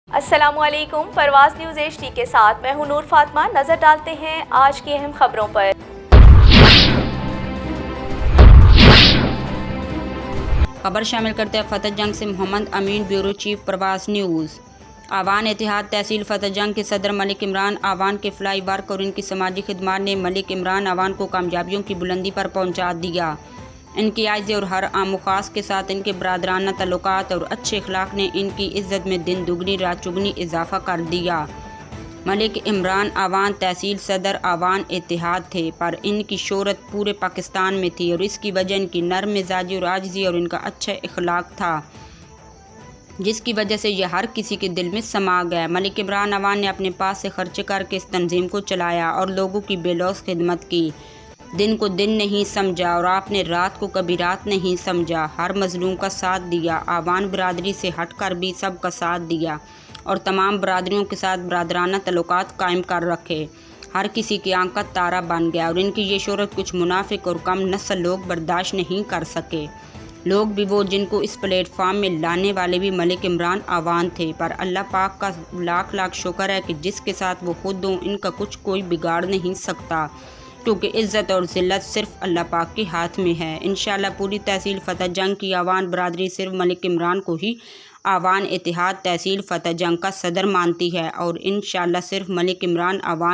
अस्सलामुअलैकुम। परवाज़ news HD के साथ मैं हूं नूर फातिमा। नज़र डालते हैं आज की अहम खबरों पर। खबर शामिल करते हैं फतेह जंग से मोहम्मद अमीन, ब्यूरो चीफ, प्रवास न्यूज़। आवान इत्तेहाद तहसील फतेह जंग के सदर मलिक इमरान आवान के फ्लाई वर्क और इनकी समाजी खिदमात ने मलिक इमरान आवान को कामयाबियों की बुलंदी पर पहुंचा दिया। इनकी आइज़ और हर आम ख़ास के साथ इनके बरादराना तल्लुकात और अच्छे अखलाक ने इनकी इज़्ज़त में दिन दुगनी रात चुगनी इजाफ़ा कर दिया। मलिक इमरान आवान तहसील सदर आवान इत्तेहाद थे, पर इनकी शोहरत पूरे पाकिस्तान में थी और इसकी वजह इनकी नर्म मिजाजी और आजिज़ी और इनका अच्छा इखलाक था, जिसकी वजह से यह हर किसी के दिल में समा गया। मलिक इमरान आवान ने अपने पास से खर्चे करके इस तंजीम को चलाया और लोगों की बेलौस खिदमत की। दिन को दिन नहीं समझा और आपने रात को कभी रात नहीं समझा। हर मजलूम का साथ दिया, आवान बरादरी से हट कर भी सब का साथ दिया और तमाम बरादरियों के साथ बरादराना तल्लुकात कायम कर रखे। हर किसी की आंख का तारा बन गया और इनकी ये शोहरत कुछ मुनाफिक और कम नस्ल लोग बर्दाश्त नहीं कर सके। लोग भी वो जिनको इस प्लेटफार्म में लाने वाले भी मलिक इमरान आवान थे, पर अल्लाह पाक का लाख लाख शुक्र है कि जिसके साथ वो खुद हों इनका कुछ कोई बिगाड़ नहीं सकता, क्योंकि इज़्ज़त और ज़िल्लत सिर्फ अल्लाह पाक के हाथ में है। इंशाअल्लाह पूरी तहसील फतेह जंग की आवान बरादरी सिर्फ मलिक इमरान को ही आवान इत्तेहाद तहसील फतेह जंग का सदर मानती है और इंशाअल्लाह सिर्फ मलिक इमरान आवान